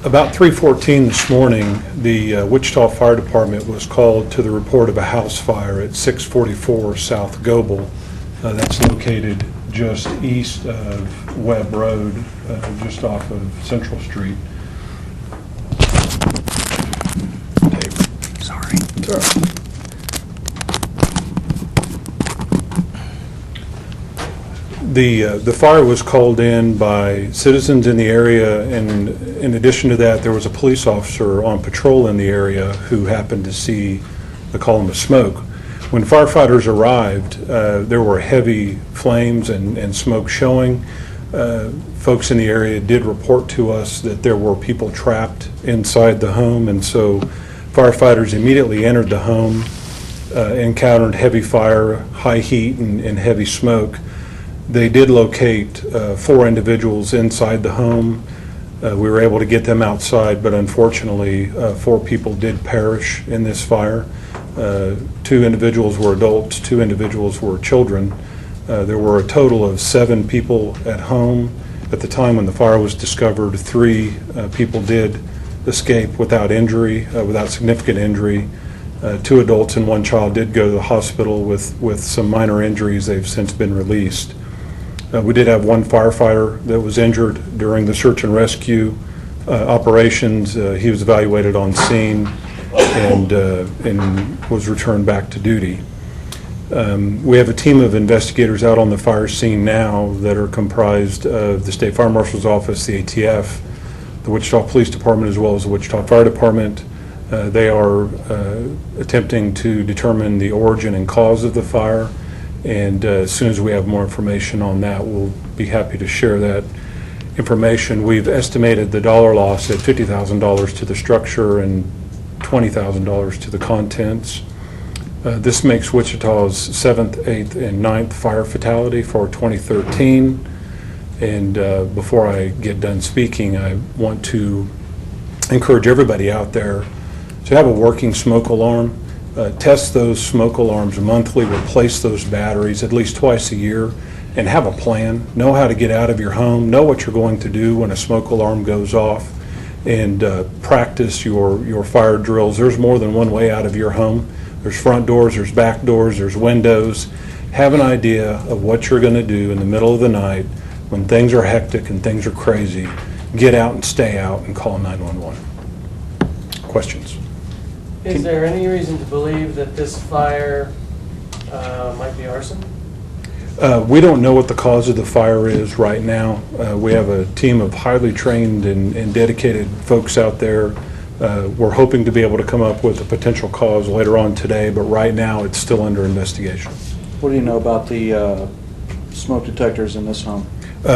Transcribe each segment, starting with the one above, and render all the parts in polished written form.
About 3:14 this morning, the Wichita Fire Department was called to the report of a house fire at 644 South Goebel. That's located just east of Webb Road, just off of Central Street. Sorry. The fire was called in by citizens in the area, and in addition to that, there was a police officer on patrol in the area who happened to see the column of smoke. When firefighters arrived, there were heavy flames and smoke showing. Folks in the area did report to us that there were people trapped inside the home, and so firefighters immediately entered the home, encountered heavy fire, high heat, and heavy smoke. They did locate 4 individuals inside the home. We were able to get them outside, but unfortunately, 4 people did perish in this fire. 2 individuals were adults, 2 individuals were children. There were a total of 7 people at home. At the time when the fire was discovered, 3 people did escape without injury, without significant injury. 2 adults and 1 child did go to the hospital with some minor injuries. They've since been released. We did have 1 firefighter that was injured during the search and rescue operations. He was evaluated on scene and was returned back to duty. We have a team of investigators out on the fire scene now that are comprised of the State Fire Marshal's Office, the ATF, the Wichita Police Department, as well as the Wichita Fire Department. They are attempting to determine the origin and cause of the fire, and as soon as we have more information on that, we'll be happy to share that information. We've estimated the dollar loss at $50,000 to the structure and $20,000 to the contents. This makes Wichita's 7th, 8th, and 9th fire fatality for 2013. And before I get done speaking, I want to encourage everybody out there to have a working smoke alarm. Test those smoke alarms monthly, replace those batteries at least twice a year, and have a plan. Know how to get out of your home, know what you're going to do when a smoke alarm goes off, and practice your fire drills. There's more than one way out of your home. There's front doors, there's back doors, there's windows. Have an idea of what you're going to do in the middle of the night when things are hectic and things are crazy. Get out and stay out and call 911. Questions? Is there any reason to believe that this fire might be arson? We don't know what the cause of the fire is right now. We have a team of highly trained and dedicated folks out there. We're hoping to be able to come up with a potential cause later on today, but right now it's still under investigation. What do you know about the smoke detectors in this home?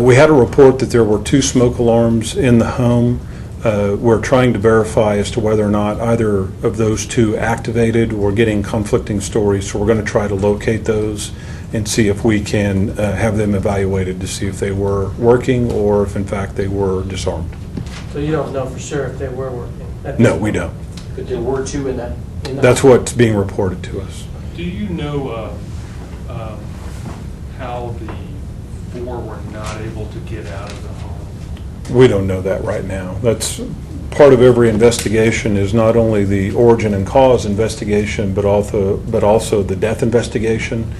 We had a report that there were 2 smoke alarms in the home. We're trying to verify as to whether or not either of those 2 activated. We're getting conflicting stories, so we're going to try to locate those and see if we can have them evaluated to see if they were working or if in fact they were disarmed. So you don't know for sure if they were working? No, we don't. But there were 2 in that? That's what's being reported to us. Do you know how the 4 were not able to get out of the home? We don't know that right now. That's part of every investigation, is not only the origin and cause investigation, but also the death investigation.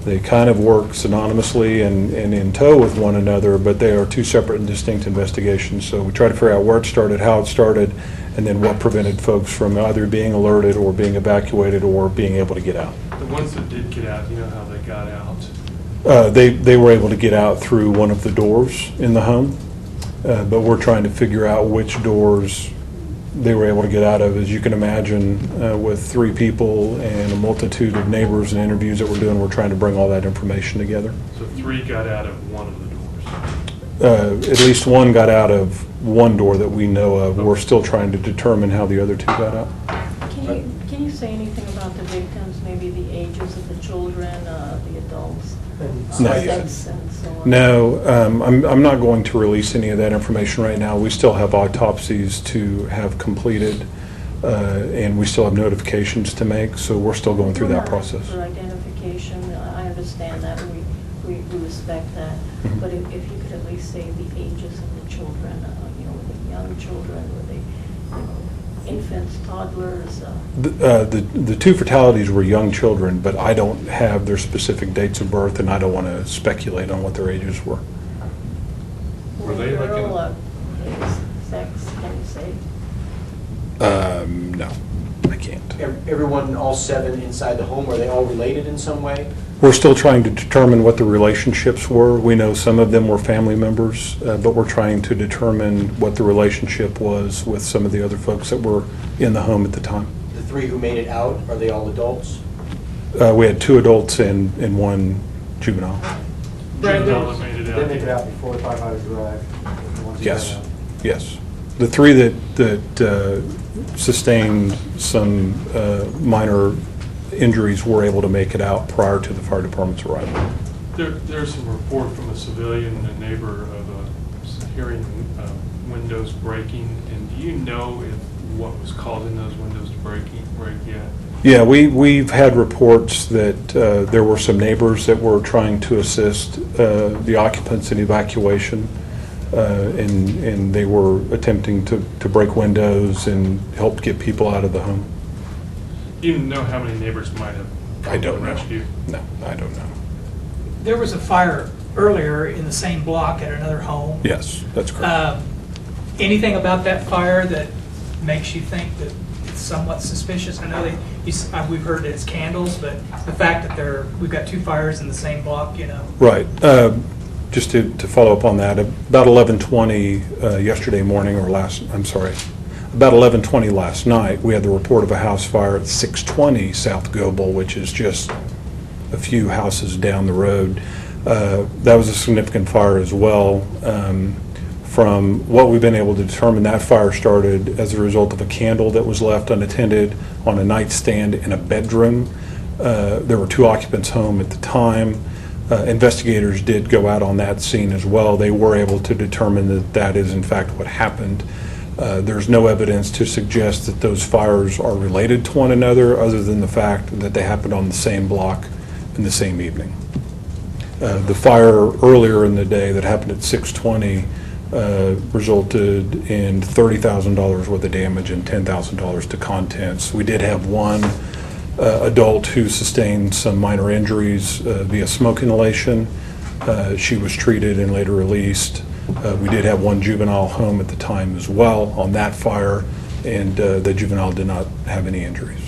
They kind of work synonymously and in tow with one another, but they are 2 separate and distinct investigations. So we try to figure out where it started, how it started, and then what prevented folks from either being alerted or being evacuated or being able to get out. The ones that did get out, you know how they got out? They were able to get out through one of the doors in the home, but we're trying to figure out which doors they were able to get out of. As you can imagine, with 3 people and a multitude of neighbors and interviews that we're doing, we're trying to bring all that information together. So 3 got out of one of the doors? At least 1 got out of one door that we know of. We're still trying to determine how the other 2 got out. Can you say anything about the victims, maybe the ages of the children, the adults? Not yet. No, I'm not going to release any of that information right now. We still have autopsies to have completed, and we still have notifications to make, so we're still going through that process. For identification, I understand that, and we respect that, but if you could at least say the ages of the children, you know, the young children? Were they, infants, toddlers? The two fatalities were young children, but I don't have their specific dates of birth, and I don't want to speculate on what their ages were. Were they like in- Girl, sex, can you say? No, I can't. Everyone, all 7 inside the home, are they all related in some way? We're still trying to determine what the relationships were. We know some of them were family members, but we're trying to determine what the relationship was with some of the other folks that were in the home at the time. The 3 who made it out, are they all adults? We had 2 adults and 1 juvenile. Juvenile that made it out. They make it out before firefighters arrive. the ones who Yes, got out. yes. The 3 that sustained some minor injuries were able to make it out prior to the fire department's arrival. There's some report from a civilian, a neighbor, of hearing windows breaking. And do you know if what was causing those windows to break yet? Yeah, we've had reports that there were some neighbors that were trying to assist the occupants in evacuation, and they were attempting to break windows and help get people out of the home. Do you know how many neighbors might have I don't know. rescued? No, I don't know. There was a fire earlier in the same block at another home. Yes, that's correct. Anything about that fire that makes you think that it's somewhat suspicious? I know we've heard that it's candles, but the fact that we've got 2 fires in the same block, Right. Just to follow up on that, about 11:20 yesterday morning, about 11:20 last night, we had the report of a house fire at 620 South Goebel, which is just a few houses down the road. That was a significant fire as well. From what we've been able to determine, that fire started as a result of a candle that was left unattended on a nightstand in a bedroom. There were 2 occupants home at the time. Investigators did go out on that scene as well. They were able to determine that that is in fact what happened. There's no evidence to suggest that those fires are related to one another, other than the fact that they happened on the same block in the same evening. The fire earlier in the day that happened at 620 resulted in $30,000 worth of damage and $10,000 to contents. We did have 1 adult who sustained some minor injuries via smoke inhalation. She was treated and later released. We did have 1 juvenile home at the time as well on that fire, and the juvenile did not have any injuries.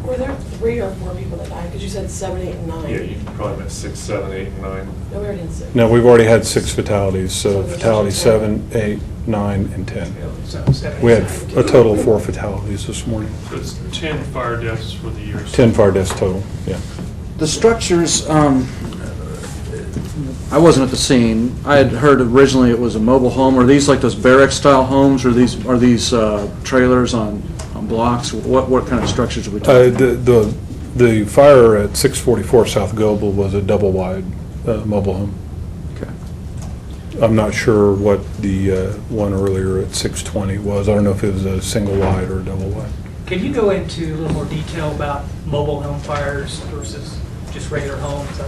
Were there 3 or 4 people that died? Because you said 7, 8, and 9. Yeah, you probably meant 6, 7, 8, and 9. No, we already had 6. No, we've already had 6 fatalities, so So there's fatality actually 7, 8, 9, and 10. So 7, We had 8, a total of 4 fatalities this morning. So it's 10 fire deaths for the year. 10 fire deaths total, yeah. The structures, I wasn't at the scene. I had heard originally it was a mobile home. Are these like those barrack-style homes, or are these trailers on blocks? What kind of structures are we talking? The fire at 644 South Goebel was a double-wide mobile home. Okay. I'm not sure what the one earlier at 620 was. I don't know if it was a single-wide or a double-wide. Can you go into a little more detail about mobile home fires versus just regular homes?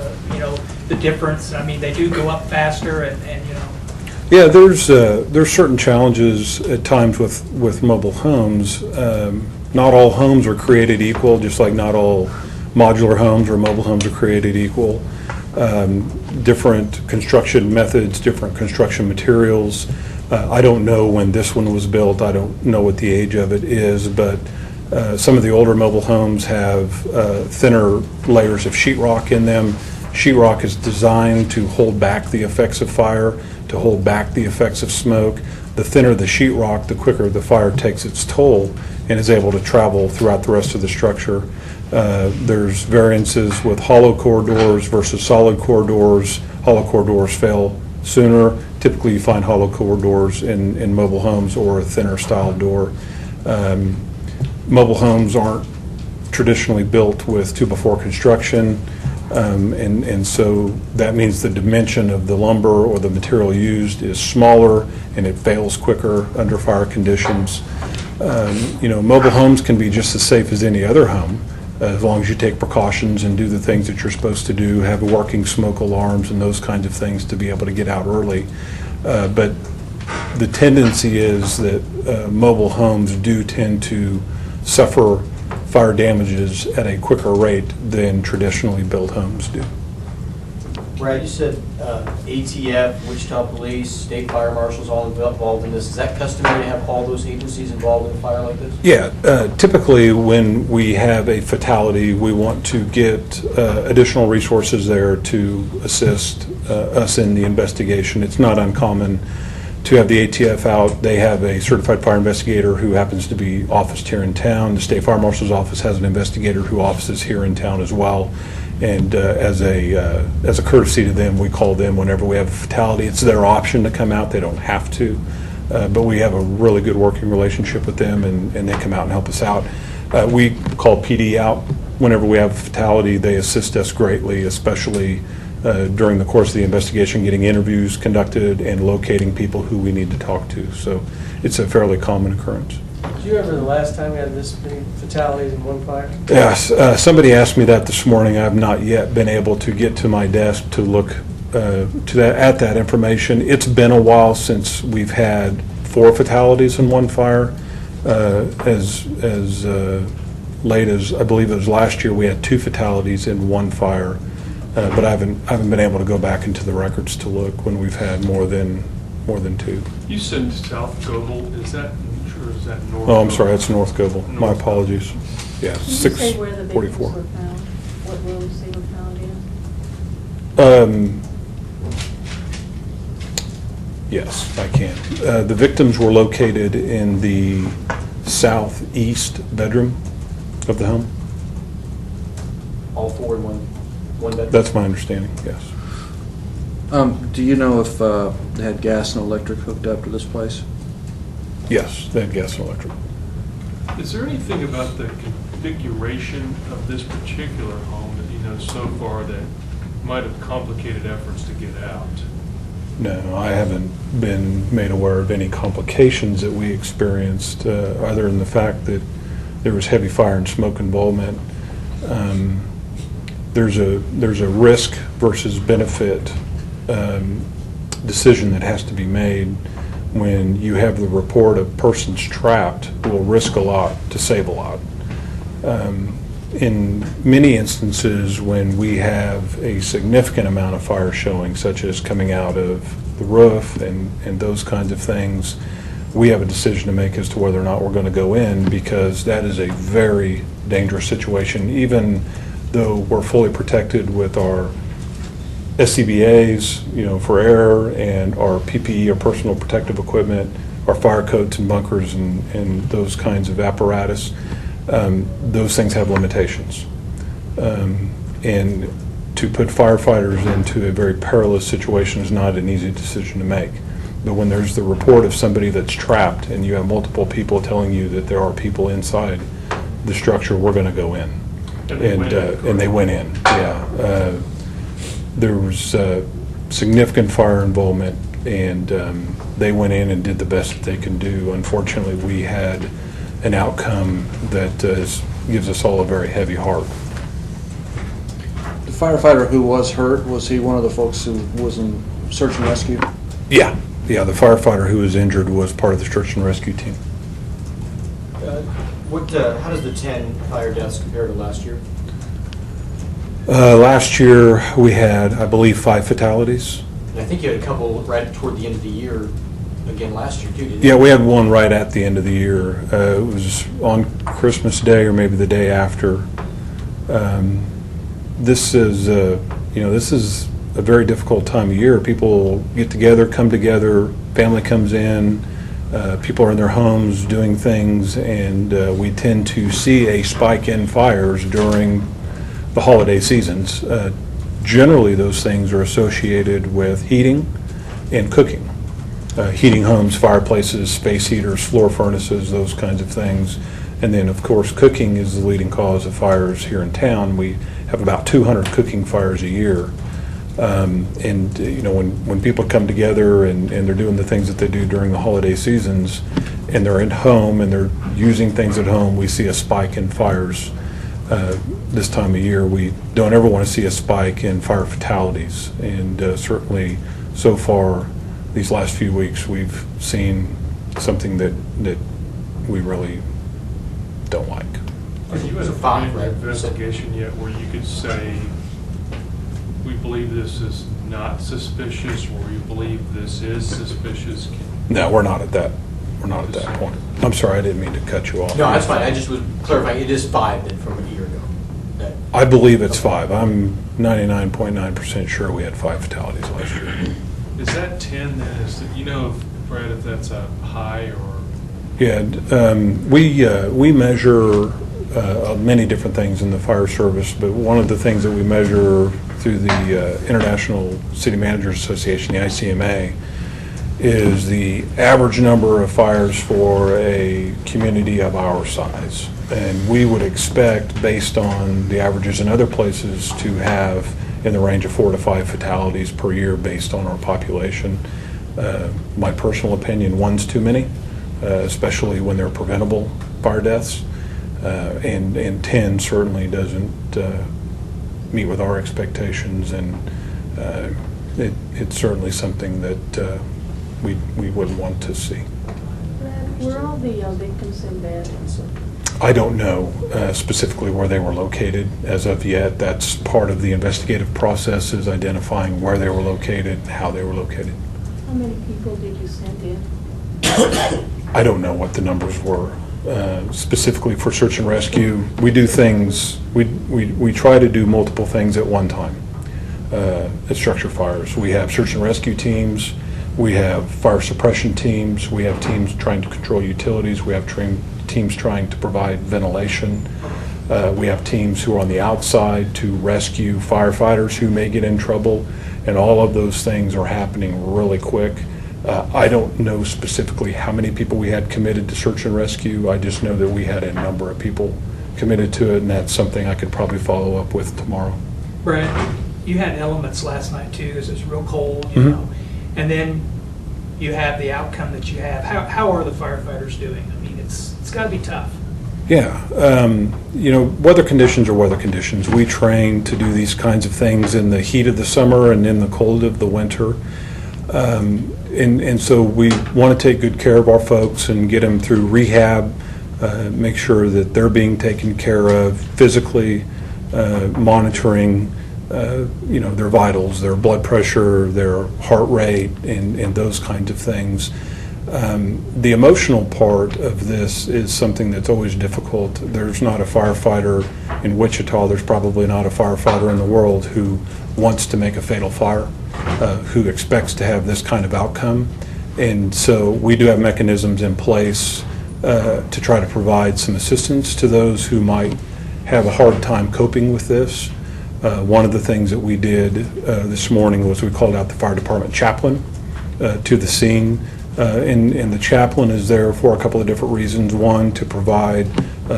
The difference. I mean, they do go up faster, and Yeah, there's certain challenges at times with mobile homes. Not all homes are created equal, just like not all modular homes or mobile homes are created equal. Different construction methods, different construction materials. I don't know when this one was built. I don't know what the age of it is, but some of the older mobile homes have thinner layers of sheetrock in them. Sheetrock is designed to hold back the effects of fire, to hold back the effects of smoke. The thinner the sheetrock, the quicker the fire takes its toll and is able to travel throughout the rest of the structure. There's variances with hollow core doors versus solid core doors. Hollow core doors fail sooner. Typically you find hollow core doors in mobile homes or a thinner style door. Mobile homes aren't traditionally built with 2x4 construction. And so that means the dimension of the lumber or the material used is smaller and it fails quicker under fire conditions. Mobile homes can be just as safe as any other home as long as you take precautions and do the things that you're supposed to do, have working smoke alarms and those kinds of things to be able to get out early. But the tendency is that mobile homes do tend to suffer fire damages at a quicker rate than traditionally built homes do. Brad, you said ATF, Wichita Police, State Fire Marshals all involved in this. Is that customary to have all those agencies involved in a fire like this? Yeah, typically when we have a fatality, we want to get additional resources there to assist us in the investigation. It's not uncommon to have the ATF out. They have a certified fire investigator who happens to be officed here in town. The State Fire Marshal's office has an investigator who offices here in town as well. And as a courtesy to them, we call them whenever we have a fatality. It's their option to come out. They don't have to. But we have a really good working relationship with them, and they come out and help us out. We call PD out whenever we have a fatality. They assist us greatly, especially during the course of the investigation, getting interviews conducted and locating people who we need to talk to. So it's a fairly common occurrence. Do you remember the last time we had this many fatalities in one fire? Yes, somebody asked me that this morning. I have not yet been able to get to my desk to look at that information. It's been a while since we've had 4 fatalities in one fire. As late as I believe it was last year, we had 2 fatalities in one fire. But I haven't been able to go back into the records to look when we've had more than 2. You said South Goble, is that North? Oh, I'm sorry, that's North Goble. My North. apologies. Yeah, Can you say where the victims 644. were found? What rooms they were found in? Yes, I can. The victims were located in the southeast bedroom of the home. All 4 in one bedroom? That's my understanding, yes. Do you know if they had gas and electric hooked up to this place? Yes, they had gas and electric. Is there anything about the configuration of this particular home that you know so far that might have complicated efforts to get out? No, I haven't been made aware of any complications that we experienced, other than the fact that there was heavy fire and smoke involvement. There's a risk versus benefit decision that has to be made when you have the report of persons trapped who will risk a lot to save a lot. In many instances, when we have a significant amount of fire showing, such as coming out of the roof and those kinds of things, we have a decision to make as to whether or not we're going to go in, because that is a very dangerous situation. Even though we're fully protected with our SCBAs, for air, and our PPE, or personal protective equipment, our fire coats and bunkers and those kinds of apparatus, those things have limitations. And to put firefighters into a very perilous situation is not an easy decision to make. But when there's the report of somebody that's trapped and you have multiple people telling you that there are people inside the structure, we're going to go in. And they went in, yeah. There was significant fire involvement, and they went in and did the best that they can do. Unfortunately, we had an outcome that gives us all a very heavy heart. The firefighter who was hurt, was he one of the folks who was in search and rescue? Yeah, the firefighter who was injured was part of the search and rescue team. How does the 10 fire deaths compare to last year? Last year, we had, I believe, 5 fatalities. And I think you had a couple right toward the end of the year again last year, too, didn't you? Yeah, we had one right at the end of the year. It was on Christmas Day or maybe the day after. This is a very difficult time of year. People get together, come together, family comes in, people are in their homes doing things, and we tend to see a spike in fires during the holiday seasons. Generally, those things are associated with heating and cooking. Heating homes, fireplaces, space heaters, floor furnaces, those kinds of things. And then, of course, cooking is the leading cause of fires here in town. We have about 200 cooking fires a year. When people come together and they're doing the things that they do during the holiday seasons, and they're at home and they're using things at home, we see a spike in fires this time of year. We don't ever want to see a spike in fire fatalities, and certainly so far these last few weeks, we've seen something that we really don't like. Are you at a point in your investigation yet where you could say, we believe this is not suspicious, or we believe this is suspicious? No, we're not at that point. I'm sorry, I didn't mean to cut you off. No, that's fine, I just was clarifying, it is 5 then from a year ago. That- I believe it's 5. I'm 99.9% sure we had 5 fatalities last year. Is that 10 then, Brad, if that's a high or? Yeah, we measure many different things in the fire service, but one of the things that we measure through the International City Managers Association, the ICMA, is the average number of fires for a community of our size. And we would expect, based on the averages in other places, to have in the range of 4 to 5 fatalities per year based on our population. My personal opinion, 1's too many, especially when they're preventable fire deaths. And 10 certainly doesn't meet with our expectations, and it's certainly something that we wouldn't want to see. Brad, were all the victims in bed? I don't know specifically where they were located as of yet. That's part of the investigative process, is identifying where they were located and how they were located. How many people did you send in? I don't know what the numbers were. Specifically for search and rescue, we do things, we try to do multiple things at one time at structure fires. We have search and rescue teams, we have fire suppression teams, we have teams trying to control utilities, we have teams trying to provide ventilation, we have teams who are on the outside to rescue firefighters who may get in trouble, and all of those things are happening really quick. I don't know specifically how many people we had committed to search and rescue. I just know that we had a number of people committed to it, and that's something I could probably follow up with tomorrow. Brad, you had elements last night too, because it was real cold, you Mhm. know, and then you have the outcome that you have. How are the firefighters doing? I mean, it's got to be tough. Yeah, weather conditions are weather conditions. We train to do these kinds of things in the heat of the summer and in the cold of the winter. And so we want to take good care of our folks and get them through rehab, make sure that they're being taken care of physically, monitoring, their vitals, their blood pressure, their heart rate, and those kinds of things. The emotional part of this is something that's always difficult. There's not a firefighter in Wichita, there's probably not a firefighter in the world who wants to make a fatal fire, who expects to have this kind of outcome. And so we do have mechanisms in place to try to provide some assistance to those who might have a hard time coping with this. One of the things that we did this morning was we called out the fire department chaplain to the scene. And the chaplain is there for a couple of different reasons. One, to provide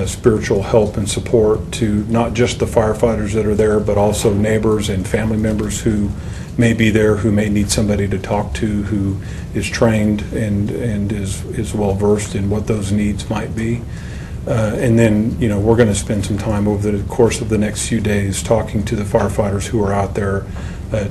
spiritual help and support to not just the firefighters that are there, but also neighbors and family members who may be there, who may need somebody to talk to, who is trained and is well versed in what those needs might be. And then, we're going to spend some time over the course of the next few days talking to the firefighters who are out there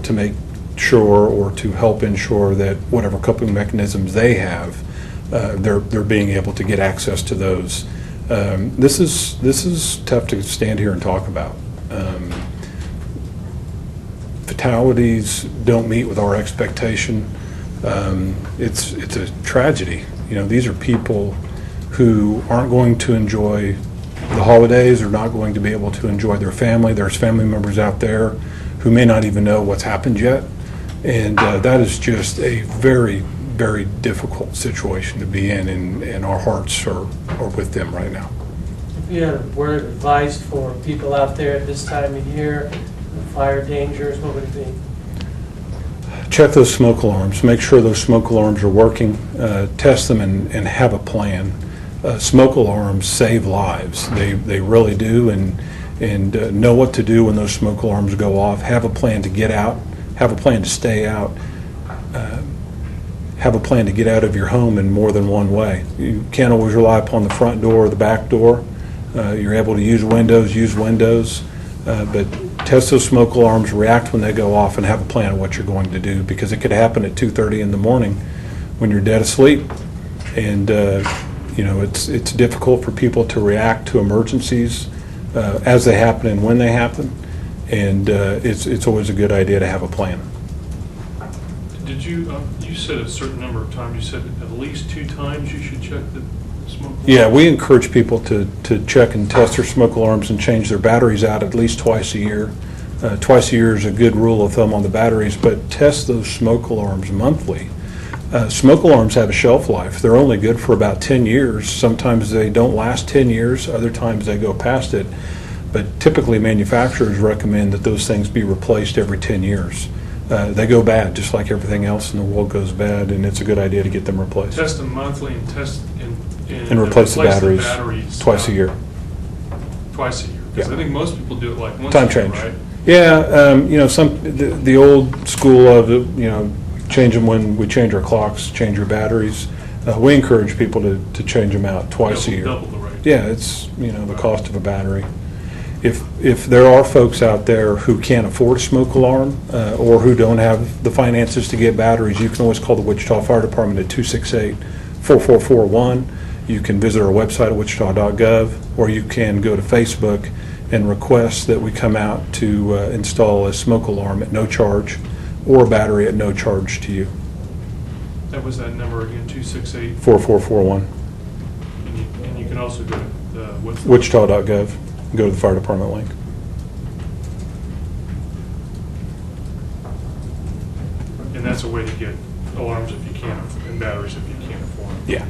to make sure, or to help ensure that whatever coping mechanisms they have, they're being able to get access to those. This is tough to stand here and talk about. Fatalities don't meet with our expectation. It's a tragedy. These are people who aren't going to enjoy the holidays, or not going to be able to enjoy their family. There's family members out there who may not even know what's happened yet. And that is just a very, very difficult situation to be in, and our hearts are with them right now. If you had a word of advice for people out there at this time of year, fire dangers, what would it be? Check those smoke alarms. Make sure those smoke alarms are working. Test them and have a plan. Smoke alarms save lives. They really do, and know what to do when those smoke alarms go off. Have a plan to get out. Have a plan to stay out. Have a plan to get out of your home in more than one way. You can't always rely upon the front door or the back door. You're able to use windows, but test those smoke alarms, react when they go off, and have a plan of what you're going to do, because it could happen at 2:30 in the morning when you're dead asleep. And, it's difficult for people to react to emergencies as they happen and when they happen. And it's always a good idea to have a plan. Did you said a certain number of times, you said at least 2 times you should check the smoke alarm? Yeah, we encourage people to check and test their smoke alarms and change their batteries out at least twice a year. Twice a year is a good rule of thumb on the batteries, but test those smoke alarms monthly. Smoke alarms have a shelf life. They're only good for about 10 years. Sometimes they don't last 10 years, other times they go past it. But typically manufacturers recommend that those things be replaced every 10 years. They go bad, just like everything else in the world goes bad, and it's a good idea to get them replaced. Test them monthly and test And replace the batteries twice a year. Twice a year? Because Yeah. I think most people do it like once Time a year, change. right? Yeah, the old school of, change them when we change our clocks, change your batteries. We encourage people to change them out twice a year. Double the rate. Yeah, it's, the cost of a battery. If there are folks out there who can't afford a smoke alarm or who don't have the finances to get batteries, you can always call the Wichita Fire Department at 268-4441. You can visit our website at wichita.gov, or you can go to Facebook and request that we come out to install a smoke alarm at no charge or a battery at no charge to you. That was that number again, 268, 4441. and you can also go to the what's the- Wichita.gov. Go to the fire department link. And that's a way to get alarms if you can't, and batteries if you can't afford them. Yeah.